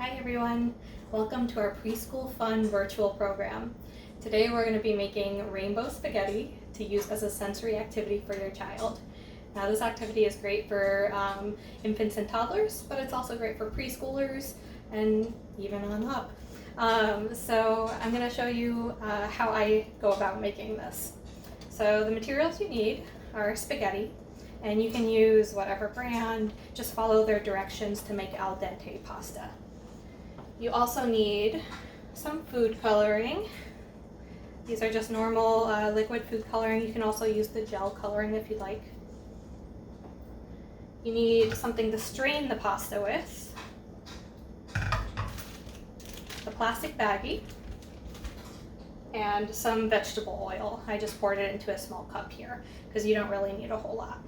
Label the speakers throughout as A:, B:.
A: Hi everyone, welcome to our preschool fun virtual program. Today we're going to be making rainbow spaghetti to use as a sensory activity for your child. Now this activity is great for infants and toddlers, but it's also great for preschoolers and even on up. So I'm going to show you how I go about making this. So the materials you need are spaghetti, and you can use whatever brand, just follow their directions to make al dente pasta. You also need some food coloring. These are just normal liquid food coloring. You can also use the gel coloring if you'd like. You need something to strain the pasta with, the plastic baggie, and some vegetable oil. I just poured it into a small cup here because you don't really need a whole lot.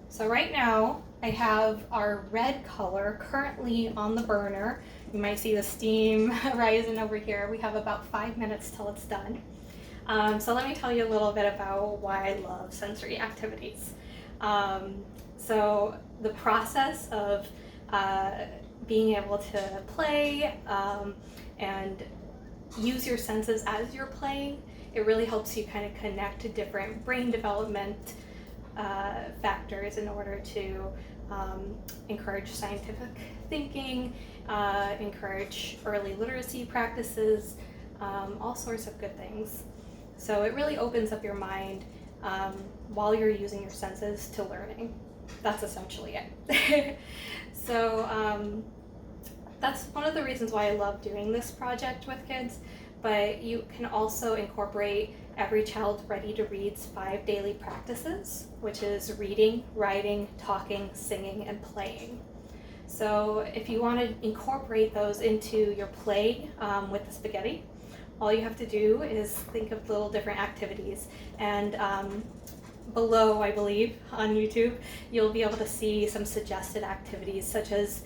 A: So right now I have our red color currently on the burner. You might see the steam rising over here. We have about 5 minutes till it's done. So let me tell you a little bit about why I love sensory activities. So the process of being able to play and use your senses as you're playing, it really helps you kind of connect to different brain development factors in order to encourage scientific thinking, encourage early literacy practices, all sorts of good things. So it really opens up your mind while you're using your senses to learning. That's essentially it. So that's one of the reasons why I love doing this project with kids, but you can also incorporate Every Child Ready to Read's 5 daily practices, which is reading, writing, talking, singing, and playing. So if you want to incorporate those into your play with the spaghetti, all you have to do is think of little different activities. And below, I believe, on YouTube, you'll be able to see some suggested activities, such as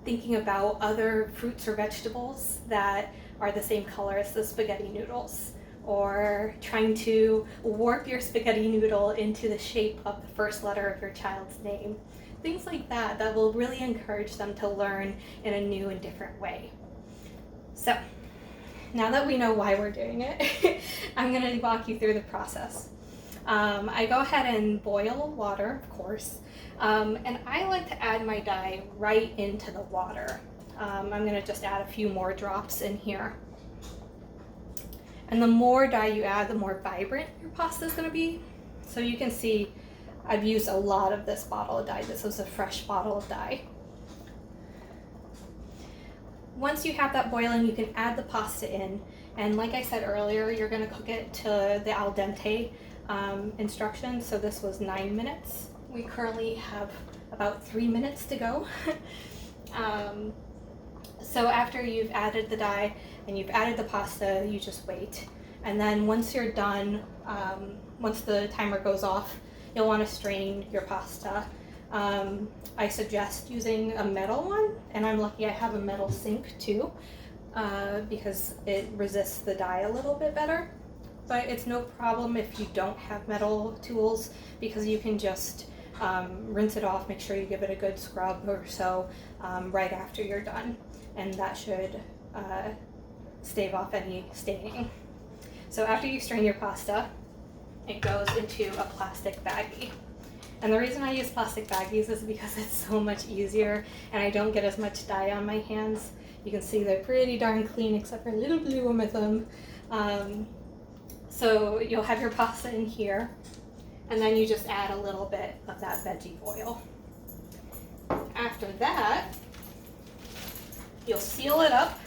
A: thinking about other fruits or vegetables that are the same color as the spaghetti noodles, or trying to warp your spaghetti noodle into the shape of the first letter of your child's name. Things like that will really encourage them to learn in a new and different way. So now that we know why we're doing it, I'm going to walk you through the process. I go ahead and boil water, of course, and I like to add my dye right into the water. I'm going to just add a few more drops in here. And the more dye you add, the more vibrant your pasta is going to be. So you can see I've used a lot of this bottle of dye. This was a fresh bottle of dye. Once you have that boiling, you can add the pasta in. And like I said earlier, you're going to cook it to the al dente instructions. So this was 9 minutes. We currently have about 3 minutes to go. So after you've added the dye and you've added the pasta, you just wait. And then once you're done, once the timer goes off, you'll want to strain your pasta. I suggest using a metal one, and I'm lucky I have a metal sink too, because it resists the dye a little bit better. But it's no problem if you don't have metal tools, because you can just rinse it off, make sure you give it a good scrub or so right after you're done, and that should stave off any staining. So after you strain your pasta, it goes into a plastic baggie. And the reason I use plastic baggies is because it's so much easier and I don't get as much dye on my hands. You can see they're pretty darn clean except for a little blue on my thumb. So you'll have your pasta in here, and then you just add a little bit of that veggie oil. After that, you'll seal it up,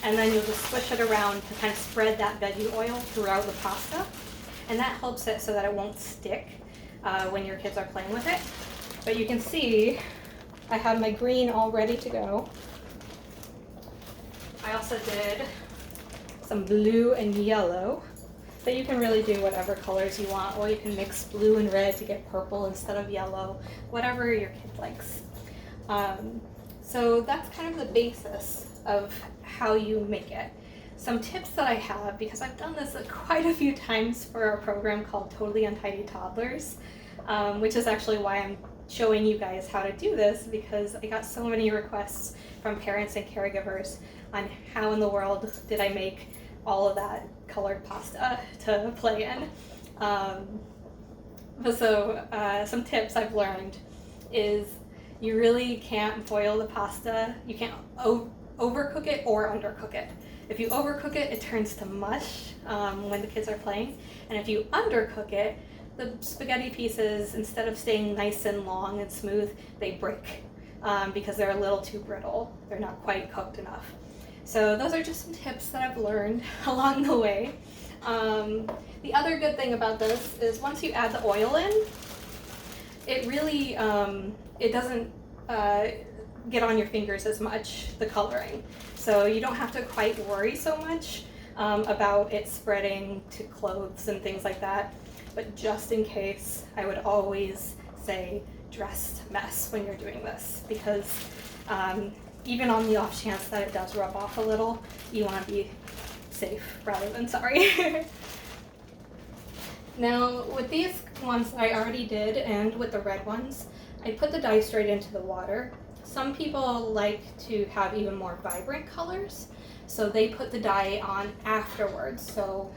A: and then you'll just swish it around to kind of spread that veggie oil throughout the pasta, and that helps it so that it won't stick when your kids are playing with it. But you can see I have my green all ready to go. I also did some blue and yellow, but you can really do whatever colors you want, or you can mix blue and red to get purple instead of yellow, whatever your kid likes. So that's kind of the basis of how you make it. Some tips that I have, because I've done this quite a few times for a program called Totally Untidy Toddlers, which is actually why I'm showing you guys how to do this because I got so many requests from parents and caregivers on how in the world did I make all of that colored pasta to play in. Some tips I've learned is you really can't boil the pasta. You can't overcook it or undercook it. If you overcook it, it turns to mush when the kids are playing. And if you undercook it, the spaghetti pieces, instead of staying nice and long and smooth, they break because they're a little too brittle. They're not quite cooked enough. So those are just some tips that I've learned along the way. The other good thing about this is once you add the oil in, it really, it doesn't get on your fingers as much, the coloring. So you don't have to quite worry so much about it spreading to clothes and things like that. But just in case, I would always say dress to mess when you're doing this because even on the off chance that it does rub off a little, you want to be safe rather than sorry. Now with these ones I already did, and with the red ones, I put the dye straight into the water. Some people like to have even more vibrant colors, so they put the dye on afterwards. So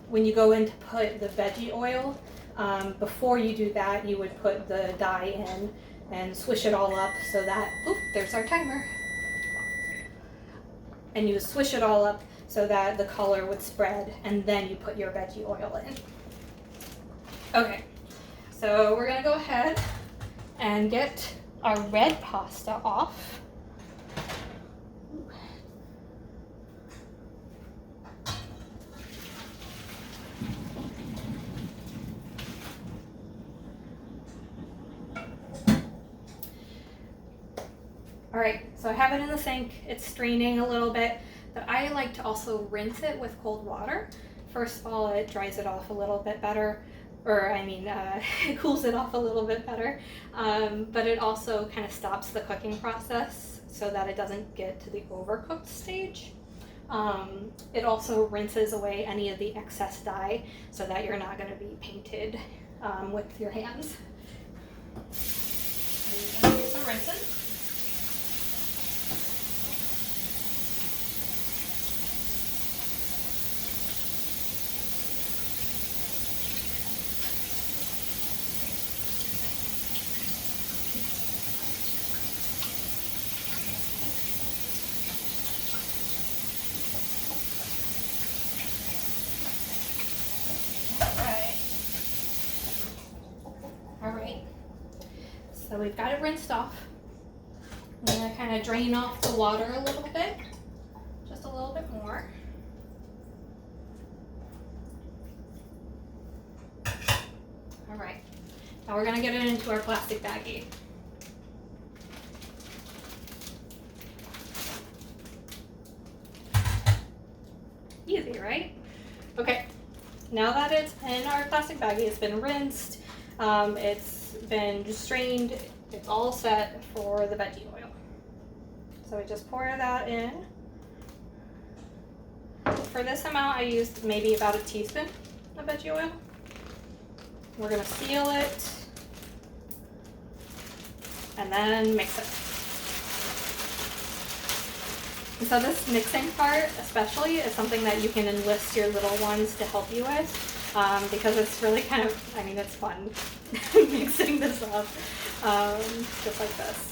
A: when you go in to put the veggie oil, before you do that, you would put the dye in and swish it all up so that, oop, there's our timer. And you swish it all up so that the color would spread, and then you put your veggie oil in. Okay, so we're gonna go ahead and get our red pasta off. All right, so I have it in the sink. It's straining a little bit, but I like to also rinse it with cold water. First of all, it dries it off a little bit better, or I mean, it cools it off a little bit better, but it also kind of stops the cooking process so that it doesn't get to the overcooked stage. It also rinses away any of the excess dye so that you're not going to be painted with your hands. So you're going to do some rinsing. So we've got it rinsed off. I'm going to kind of drain off the water a little bit, just a little bit more. All right, now we're going to get it into our plastic baggie. Easy, right? Okay, now that it's in our plastic baggie, it's been rinsed, it's been strained, it's all set for the veggie oil. So we just pour that in. For this amount, I used maybe about a teaspoon of veggie oil. We're going to seal it and then mix it. And so this mixing part especially is something that you can enlist your little ones to help you with. Because it's really kind of, I mean, it's fun mixing this up, just like this.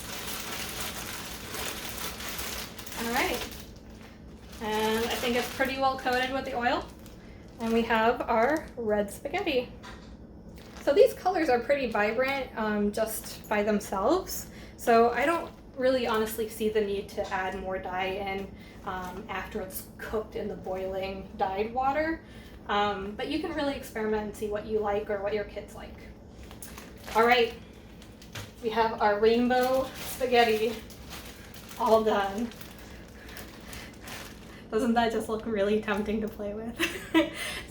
A: All right, and I think it's pretty well coated with the oil, and we have our red spaghetti. So these colors are pretty vibrant just by themselves, so I don't really honestly see the need to add more dye in after it's cooked in the boiling dyed water. But you can really experiment and see what you like or what your kids like. All right, we have our rainbow spaghetti all done. Doesn't that just look really tempting to play with?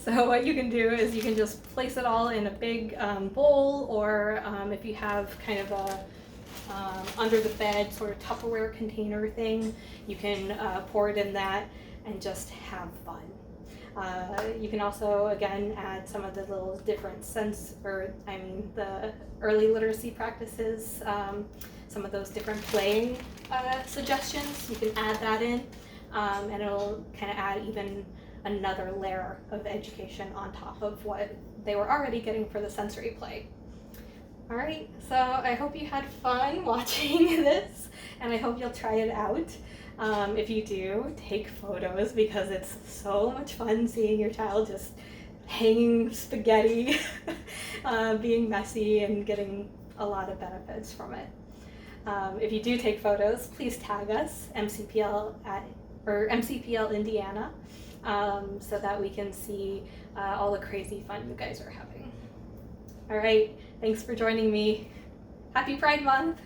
A: So what you can do is you can just place it all in a big bowl, or if you have kind of a under the bed sort of Tupperware container thing, you can pour it in that and just have fun. You can also, again, add some of the little different the early literacy practices, some of those different playing suggestions. You can add that in, and it'll kind of add even another layer of education on top of what they were already getting for the sensory play. All right, so I hope you had fun watching this, and I hope you'll try it out. If you do, take photos, because it's so much fun seeing your child just hanging spaghetti, being messy, and getting a lot of benefits from it. If you do take photos, please tag us, mcpl Indiana, so that we can see all the crazy fun you guys are having. All right, thanks for joining me. Happy Pride Month!